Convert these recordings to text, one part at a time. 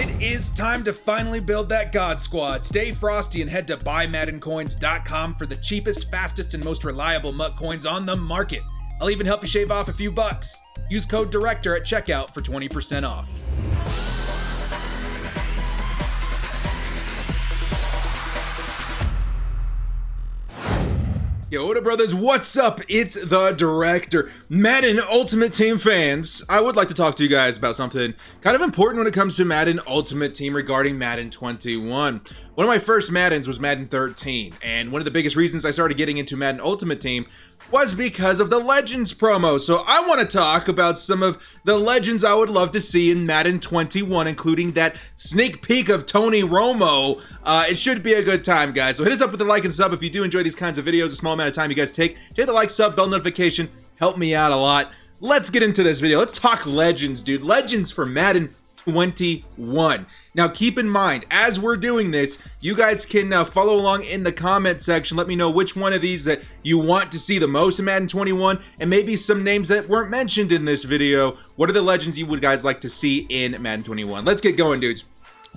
It is time to finally build that God Squad. Stay frosty and head to buymaddencoins.com for the cheapest, fastest, and most reliable MUT coins on the market. I'll even help you shave off a few bucks. Use code DIRECTOR at checkout for 20% off. Yo, what up, brothers? What's up? It's the Director. Madden Ultimate Team fans, I would like to talk to you guys about something kind of important when it comes to Madden Ultimate Team regarding Madden 21. One of my first Maddens was Madden 13, and one of the biggest reasons I started getting into Madden Ultimate Team was because of the Legends promo. So I want to talk about some of the Legends I would love to see in Madden 21, including that sneak peek of Tony Romo. It should be a good time, guys. So hit us up with a like and sub if you do enjoy these kinds of videos, a small amount of time you guys take. Hit the like, sub, bell notification. Help me out a lot. Let's get into this video. Let's talk Legends, dude. Legends for Madden 21. Now, keep in mind, as we're doing this, you guys can follow along in the comment section. Let me know which one of these that you want to see the most in Madden 21, and maybe some names that weren't mentioned in this video. What are the Legends you would guys like to see in Madden 21? Let's get going, dudes.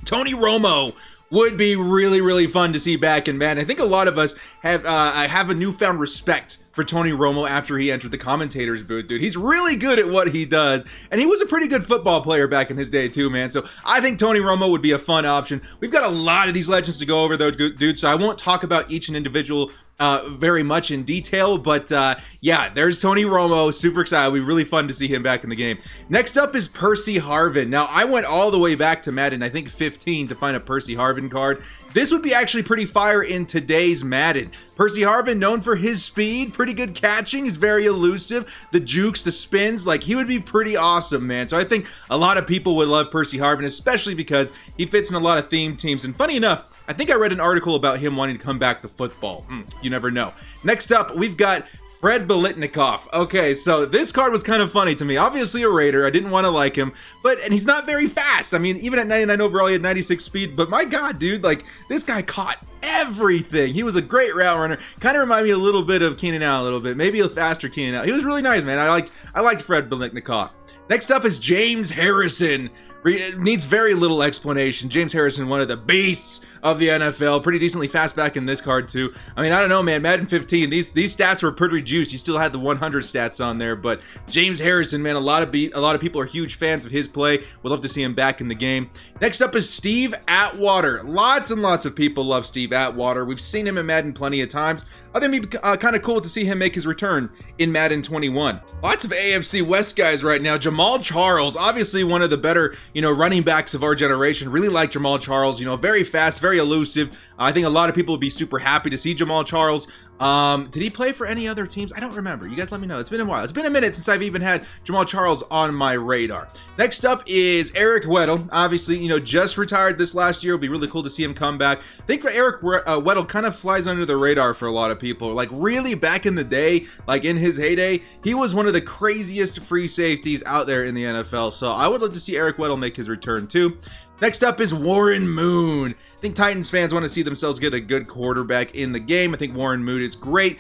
Tony Romo would be really, really fun to see back in Madden. I think a lot of us have a newfound respect for Tony Romo after he entered the commentator's booth, dude. He's really good at what he does, and he was a pretty good football player back in his day too, man. So I think Tony Romo would be a fun option. We've got a lot of these Legends to go over though, dude, so I won't talk about each individual very much in detail, but yeah, there's Tony Romo. Super excited. It'll be really fun to see him back in the game. Next up is Percy Harvin. Now, I went all the way back to Madden, I think 15, to find a Percy Harvin card. This would be actually pretty fire in today's Madden. Percy Harvin, known for his speed, pretty good catching, he's very elusive, the jukes, the spins, like he would be pretty awesome, man. So I think a lot of people would love Percy Harvin, especially because he fits in a lot of theme teams. And funny enough, I think I read an article about him wanting to come back to football. You never know. Next up, we've got Fred Biletnikoff. Okay, so this card was kind of funny to me. Obviously a Raider. I didn't want to like him, and he's not very fast. I mean, even at 99 overall, he had 96 speed, but my God, dude, like, this guy caught everything. He was a great route runner. Kind of reminded me a little bit of Keenan Allen a little bit. Maybe a faster Keenan Allen. He was really nice, man. I liked Fred Biletnikoff. Next up is James Harrison. It needs very little explanation. James Harrison, one of the beasts of the NFL. Pretty decently fast back in this card too. I mean, I don't know, man. Madden 15, these stats were pretty juiced. He still had the 100 stats on there, but James Harrison, man, a lot of people are huge fans of his play. Would love to see him back in the game. Next up is Steve Atwater. Lots and lots of people love Steve Atwater. We've seen him in Madden plenty of times. I think it'd be kind of cool to see him make his return in Madden 21. Lots of AFC West guys right now. Jamal Charles, obviously one of the better, running backs of our generation. Really like Jamal Charles, very fast, very elusive. I think a lot of people would be super happy to see Jamal Charles. Did he play for any other teams? I don't remember. You guys let me know. It's been a while. It's been a minute since I've even had Jamal Charles on my radar. Next up is Eric Weddle. Obviously, just retired this last year. It'll be really cool to see him come back. I think Eric Weddle kind of flies under the radar for a lot of people. Like, really, back in the day, like in his heyday, he was one of the craziest free safeties out there in the NFL. So I would love to see Eric Weddle make his return too. Next up is Warren Moon. I think Titans fans want to see themselves get a good quarterback in the game. I think Warren Moon is great.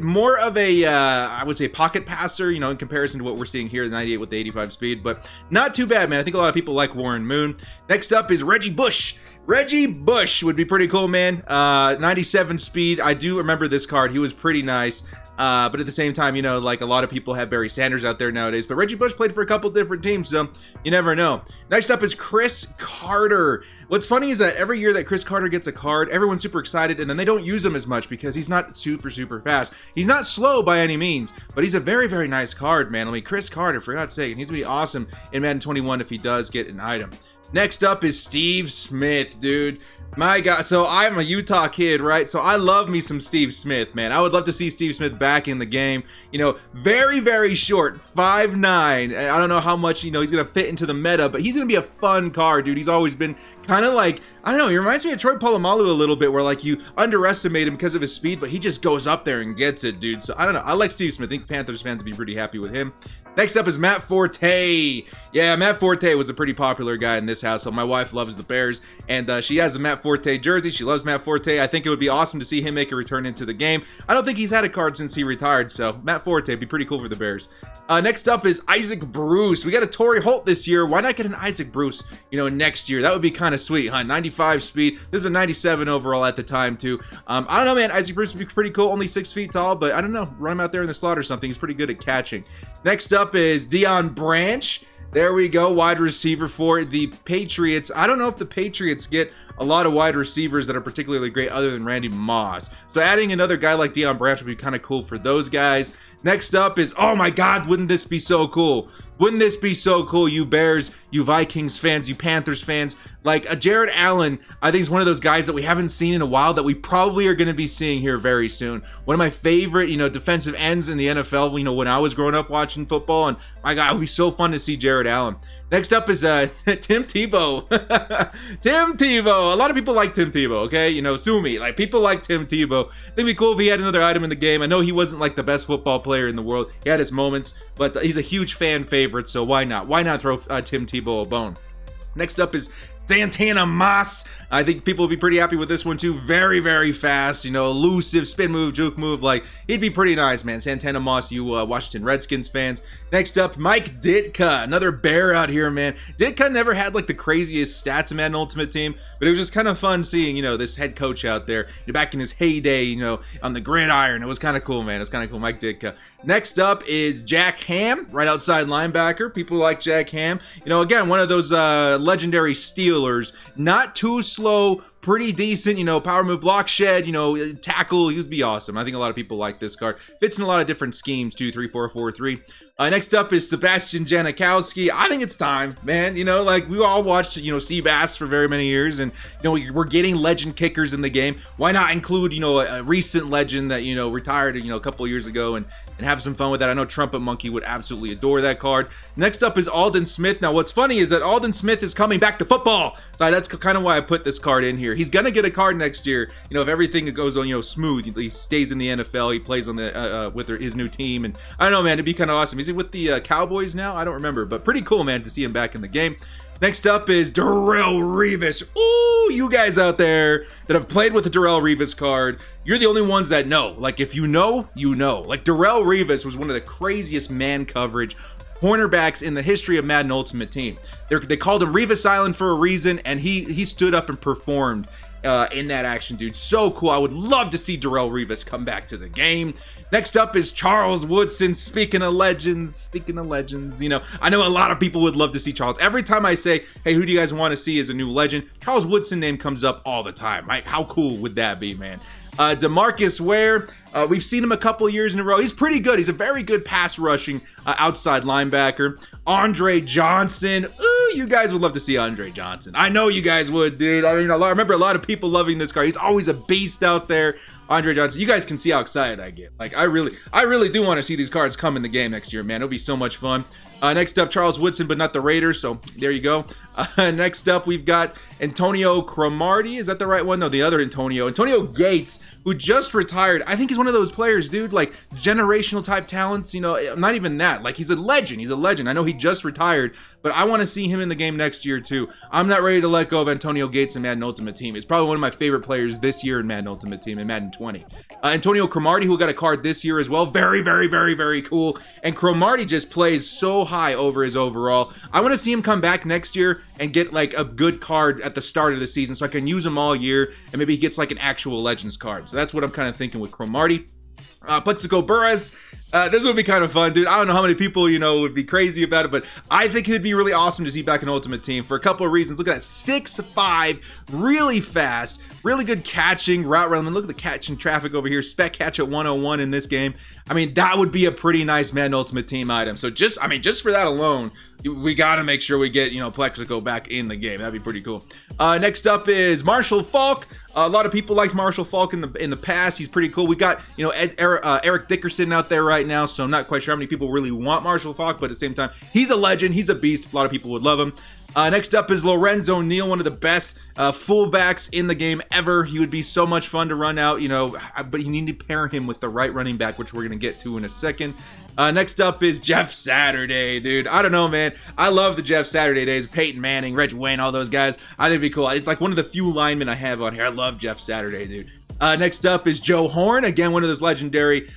More of a, I would say, pocket passer, in comparison to what we're seeing here, the 98 with the 85 speed, but not too bad, man. I think a lot of people like Warren Moon. Next up is Reggie Bush. Reggie Bush would be pretty cool, man. 97 speed. I do remember this card. He was pretty nice. But at the same time, like a lot of people have Barry Sanders out there nowadays. But Reggie Bush played for a couple different teams, so you never know. Next up is Chris Carter. What's funny is that every year that Chris Carter gets a card, everyone's super excited, and then they don't use him as much because he's not super, super fast. He's not slow by any means, but he's a very, very nice card, man. I mean, Chris Carter, for God's sake, he's going to be awesome in Madden 21 if he does get an item. Next up is Steve Smith, dude. My God, so I'm a Utah kid, right? So I love me some Steve Smith, man. I would love to see Steve Smith back in the game. Very, very short, 5'9". I don't know how much, he's going to fit into the meta, but he's going to be a fun card, dude. He's always been kind of like I don't know, he reminds me of Troy Polamalu a little bit, where like you underestimate him because of his speed, but he just goes up there and gets it, dude. So I don't know, I like Steve Smith. I think Panthers fans would be pretty happy with him. Next up is Matt Forte. Yeah, Matt Forte was a pretty popular guy in this household. My wife loves the Bears, and she has a Matt Forte jersey. She loves Matt Forte. I think it would be awesome to see him make a return into the game. I don't think he's had a card since he retired, so Matt Forte would be pretty cool for the Bears. Next up is Isaac Bruce. We got a Torrey Holt this year. Why not get an Isaac Bruce, next year? That would be kind of sweet, huh? 95 speed. This is a 97 overall at the time, too. I don't know, man. Isaac Bruce would be pretty cool. Only 6 feet tall, but I don't know. Run him out there in the slot or something. He's pretty good at catching. Next up is Deion Branch. There we go, wide receiver for the Patriots. I don't know if the Patriots get a lot of wide receivers that are particularly great other than Randy Moss. So adding another guy like Deion Branch would be kind of cool for those guys. Next up is, oh my God, wouldn't this be so cool? Wouldn't this be so cool, you Bears, you Vikings fans, you Panthers fans? Like, Jared Allen, I think is one of those guys that we haven't seen in a while that we probably are going to be seeing here very soon. One of my favorite, defensive ends in the NFL, when I was growing up watching football. And my God, it would be so fun to see Jared Allen. Next up is Tim Tebow. Tim Tebow. A lot of people like Tim Tebow, okay? Sue me. Like, people like Tim Tebow. I think it'd be cool if he had another item in the game. I know he wasn't like the best football player in the world. He had his moments, but he's a huge fan favorite, so why not? Why not throw Tim Tebow a bone? Next up is Santana Moss. I think people will be pretty happy with this one too. Very, very fast, elusive, spin move, juke move. Like, he'd be pretty nice, man. Santana Moss, you Washington Redskins fans. Next up, Mike Ditka, another Bear out here, man. Ditka never had like the craziest stats in Madden Ultimate Team, but it was just kind of fun seeing, this head coach out there back in his heyday, on the gridiron. It was kind of cool, man. It was kind of cool, Mike Ditka. Next up is Jack Ham, right outside linebacker. People like Jack Ham. Again, one of those legendary Steelers. Not too slow, pretty decent, power move, block shed, tackle. He would be awesome. I think a lot of people like this card. Fits in a lot of different schemes, 2-3-4-4-3. Next up is Sebastian Janikowski. I think it's time, man. Like we all watched, Seabass for very many years, and we're getting legend kickers in the game. Why not include, a recent legend that retired, a couple of years ago, and have some fun with that. I know Trumpet Monkey would absolutely adore that card. Next up is Aldon Smith. Now, what's funny is that Aldon Smith is coming back to football, so that's kind of why I put this card in here. He's gonna get a card next year. If everything goes on, smooth, he stays in the NFL. He plays on the with his new team, and I don't know, man, it'd be kind of awesome. Is he with the Cowboys now? I don't remember, but pretty cool, man, to see him back in the game. Next up is Darrelle Revis. Ooh, you guys out there that have played with the Darrelle Revis card, you're the only ones that know. Like, if you know, you know. Like, Darrelle Revis was one of the craziest man coverage cornerbacks in the history of Madden Ultimate Team. They called him Revis Island for a reason, and he stood up and performed in that action, dude. So cool. I would love to see Darrelle Revis come back to the game. Next up is Charles Woodson. Speaking of legends, I know a lot of people would love to see Charles. Every time I say, hey, who do you guys want to see as a new legend? Charles Woodson name comes up all the time, right? How cool would that be, man? DeMarcus Ware, we've seen him a couple years in a row. He's pretty good. He's a very good pass rushing outside linebacker. Andre Johnson. Ooh, you guys would love to see Andre Johnson. I know you guys would, dude. I remember a lot of people loving this card. He's always a beast out there. Andre Johnson. You guys can see how excited I get. Like, I really do want to see these cards come in the game next year, man. It'll be so much fun. Next up, Charles Woodson, but not the Raiders, so there you go. Next up, we've got Antonio Cromartie. Is that the right one? No, the other Antonio. Antonio Gates, who just retired. I think he's one of those players, dude, like generational type talents, not even that. Like, he's a legend. He's a legend. I know he just retired, but I want to see him in the game next year, too. I'm not ready to let go of Antonio Gates in Madden Ultimate Team. He's probably one of my favorite players this year in Madden Ultimate Team, in Madden 20. Antonio Cromartie, who got a card this year as well. Very, very, very, very cool. And Cromartie just plays so high over his overall. I want to see him come back next year and get like a good card at the start of the season so I can use him all year, and maybe he gets like an actual Legends card. So that's what I'm kind of thinking with Cromartie. Putsuko Burris, this would be kind of fun, dude. I don't know how many people, would be crazy about it, but I think it would be really awesome to see back in Ultimate Team for a couple of reasons. Look at that, 6'5", really fast, really good catching, route running. Look at the catching traffic over here, spec catch at 101 in this game. I mean, that would be a pretty nice Madden Ultimate Team item. So just for that alone, we got to make sure we get, Plexico back in the game. That'd be pretty cool. Next up is Marshall Faulk. A lot of people liked Marshall Faulk in the past. He's pretty cool. We got, Eric Dickerson out there right now, so I'm not quite sure how many people really want Marshall Faulk, but at the same time, he's a legend. He's a beast. A lot of people would love him. Next up is Lorenzo Neal, one of the best fullbacks in the game ever. He would be so much fun to run out, you know, but you need to pair him with the right running back, which we're going to get to in a second. Next up is Jeff Saturday, dude. I don't know, man. I love the Jeff Saturday days. Peyton Manning, Reggie Wayne, all those guys. I think it'd be cool. It's like one of the few linemen I have on here. I love Jeff Saturday, dude. Next up is Joe Horn. Again, one of those legendary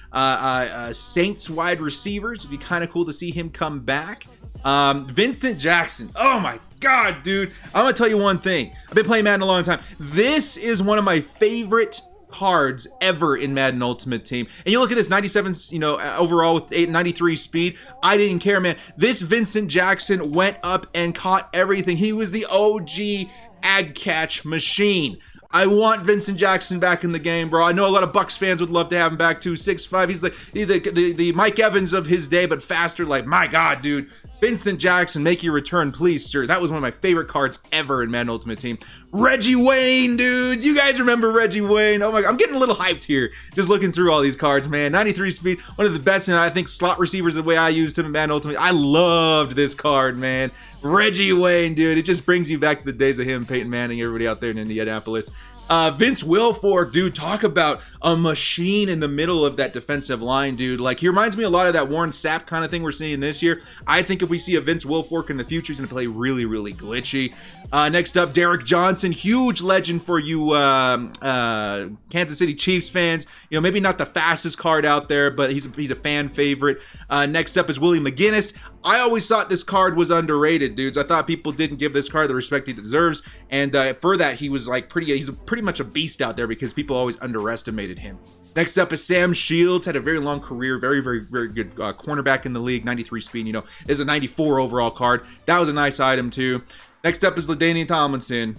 Saints wide receivers. It'd be kind of cool to see him come back. Vincent Jackson. Oh, my God, dude. I'm going to tell you one thing. I've been playing Madden a long time. This is one of my favorite cards ever in Madden Ultimate Team. And you look at this 97, you know, overall with 93 speed. I didn't care, man. This Vincent Jackson went up and caught everything. He was the OG ag catch machine. I want Vincent Jackson back in the game, bro. I know a lot of Bucs fans would love to have him back too. 6'5", he's the Mike Evans of his day, but faster. Like, my God, dude. Vincent Jackson, make your return, please, sir. That was one of my favorite cards ever in Madden Ultimate Team. Reggie Wayne, dudes. You guys remember Reggie Wayne? Oh my God, I'm getting a little hyped here just looking through all these cards, man. 93 speed, one of the best, and I think slot receivers the way I used him in Madden Ultimate. I loved this card, man. Reggie Wayne, dude. It just brings you back to the days of him, Peyton Manning, everybody out there in Indianapolis. Vince Wilfork, dude, talk about a machine in the middle of that defensive line, dude. Like, he reminds me a lot of that Warren Sapp kind of thing we're seeing this year. I think if we see a Vince Wilfork in the future, he's going to play really, really glitchy. Next up, Derek Johnson, huge legend for you Kansas City Chiefs fans. You know, maybe not the fastest card out there, but he's a fan favorite. Next up is Willie McGinnis. I always thought this card was underrated, dudes. I thought people didn't give this card the respect he deserves, and for that, he was like he's pretty much a beast out there because people always underestimated him. Next up is Sam Shields. Had a very long career, very, very, very good cornerback in the league, 93 speed. You know, is a 94 overall card. That was a nice item too. Next up is LaDainian Tomlinson.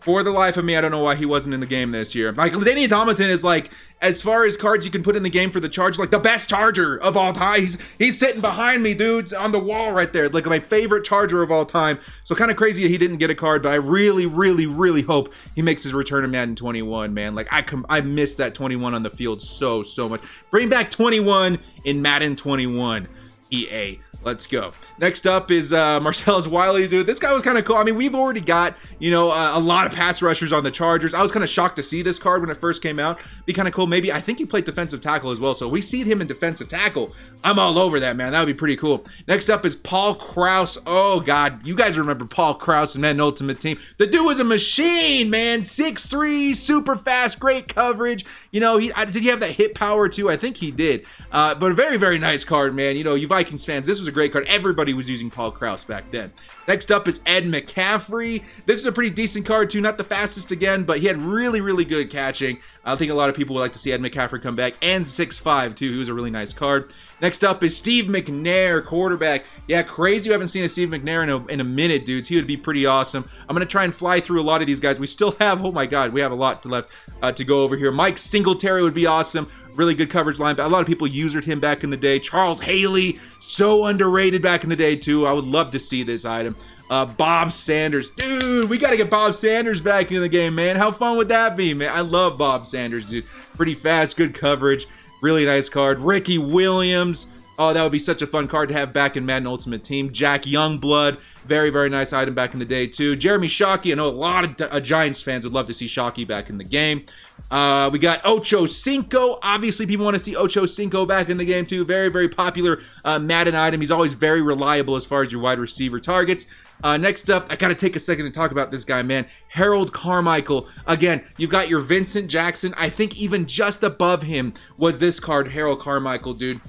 For the life of me, I don't know why he wasn't in the game this year. Like, LaDainian Tomlinson is like, as far as cards you can put in the game for the Chargers, like the best Charger of all time. He's sitting behind me, dudes, on the wall right there. Like my favorite Charger of all time. So kind of crazy he didn't get a card, but I really, really, really hope he makes his return to Madden 21, man. Like I miss that 21 on the field so much. Bring back 21 in Madden 21, EA. Let's go. Next up is Marcellus Wiley, dude. This guy was kind of cool. I mean, we've already got, you know, a lot of pass rushers on the Chargers. I was kind of shocked to see this card when it first came out. Be kind of cool. Maybe, I think he played defensive tackle as well. So we see him in defensive tackle. I'm all over that, man. That would be pretty cool. Next up is Paul Krause. Oh, God. You guys remember Paul Krause in Madden Ultimate Team. The dude was a machine, man. 6'3", super fast, great coverage. You know, did he have that hit power too? I think he did. But a very, very nice card, man. You know, you Vikings fans, this was a great card. Everybody was using Paul Krause back then. Next up is Ed McCaffrey. This is a pretty decent card too. Not the fastest again, but he had really, really good catching. I think a lot of people would like to see Ed McCaffrey come back. And 6'5" too. He was a really nice card. Next up is Steve McNair, quarterback. Yeah, crazy. We haven't seen a Steve McNair in a minute, dudes. He would be pretty awesome. I'm going to try and fly through a lot of these guys. We still have, oh my God, we have a lot left to go over here. Mike Singletary would be awesome. Really good coverage line. A lot of people used him back in the day. Charles Haley, so underrated back in the day too. I would love to see this item. Bob Sanders. Dude, we got to get Bob Sanders back in the game, man. How fun would that be, man? I love Bob Sanders, dude. Pretty fast, good coverage. Really nice card. Ricky Williams. Oh, that would be such a fun card to have back in Madden Ultimate Team. Jack Youngblood. Very, very nice item back in the day, too. Jeremy Shockey. I know a lot of Giants fans would love to see Shockey back in the game. We got Ocho Cinco. Obviously, people want to see Ocho Cinco back in the game, too. Very, very popular Madden item. He's always very reliable as far as your wide receiver targets. Next up, I got to take a second to talk about this guy, man. Harold Carmichael. Again, you've got your Vincent Jackson. I think even just above him was this card, Harold Carmichael, dude.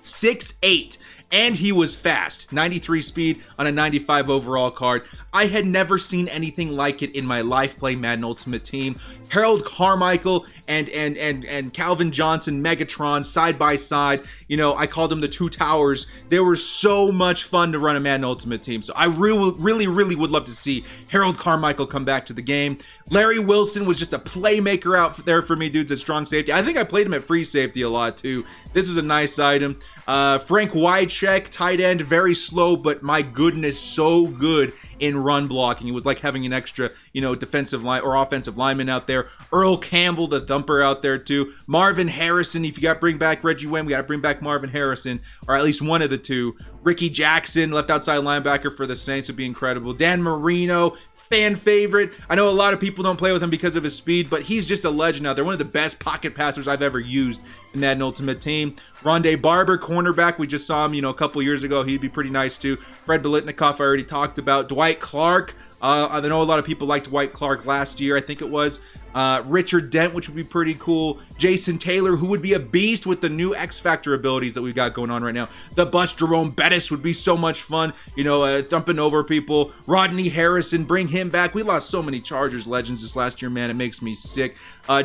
6'8", and he was fast. 93 speed on a 95 overall card. I had never seen anything like it in my life playing Madden Ultimate Team. Harold Carmichael and Calvin Johnson, Megatron, side by side. You know, I called them the two towers. They were so much fun to run a Madden Ultimate Team. So I really would love to see Harold Carmichael come back to the game. Larry Wilson was just a playmaker out there for me, dudes, at strong safety. I think I played him at free safety a lot, too. This was a nice item. Frank Wycheck, tight end, very slow, but my goodness, so good in run blocking. It was like having an extra, you know, defensive line or offensive lineman out there. Earl Campbell, the thumper, out there too. Marvin Harrison, if you got to bring back Reggie Wayne, we got to bring back Marvin Harrison, or at least one of the two. Ricky Jackson, left outside linebacker for the Saints, would be incredible. Dan Marino, fan favorite. I know a lot of people don't play with him because of his speed, but he's just a legend out there. One of the best pocket passers I've ever used in Madden Ultimate Team. Rondé Barber, cornerback. We just saw him, you know, a couple years ago. He'd be pretty nice too. Fred Biletnikoff, I already talked about. Dwight Clark. I know a lot of people liked Dwight Clark last year, I think it was. Richard Dent, which would be pretty cool. Jason Taylor, who would be a beast with the new X Factor abilities that we've got going on right now. The bus Jerome Bettis would be so much fun, you know, thumping over people. Rodney Harrison, bring him back. We lost so many Chargers legends this last year, man. It makes me sick.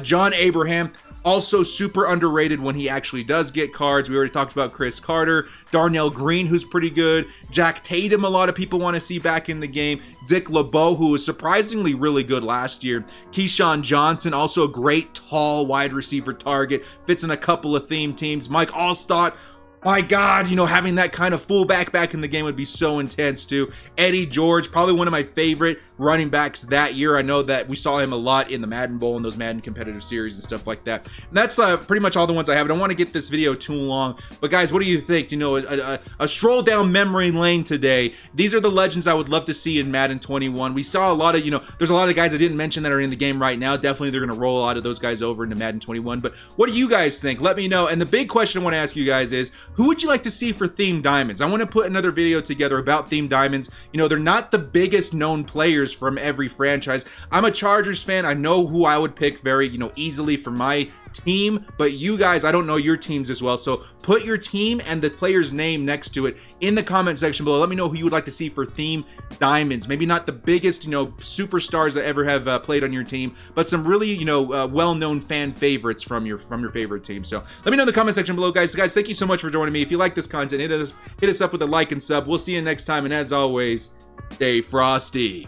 John Abraham, also super underrated when he actually does get cards. We already talked about Chris Carter. Darnell Green, who's pretty good. Jack Tatum, a lot of people want to see back in the game. Dick LeBeau, who was surprisingly really good last year. Keyshawn Johnson, also a great tall wide receiver target. Fits in a couple of theme teams. Mike Allstott, my God, you know, having that kind of fullback back in the game would be so intense too. Eddie George, probably one of my favorite running backs that year. I know that we saw him a lot in the Madden Bowl and those Madden competitive series and stuff like that. And that's pretty much all the ones I have. I don't want to get this video too long, but guys, what do you think? You know, a stroll down memory lane today. These are the legends I would love to see in Madden 21. We saw a lot of, you know, there's a lot of guys I didn't mention that are in the game right now. Definitely they're going to roll a lot of those guys over into Madden 21. But what do you guys think? Let me know. And the big question I want to ask you guys is, who would you like to see for Theme Diamonds? I want to put another video together about Theme Diamonds. You know, they're not the biggest known players from every franchise. I'm a Chargers fan. I know who I would pick very, you know, easily for my team, but you guys, I don't know your teams as well. So put your team and the player's name next to it in the comment section below. Let me know who you would like to see for Theme Diamonds. Maybe not the biggest, you know, superstars that ever have played on your team, but some really, you know, well-known fan favorites from your favorite team. So let me know in the comment section below, guys. Guys, thank you so much for joining me. If you like this content, hit us up with a like and sub. We'll see you next time, and as always, stay frosty.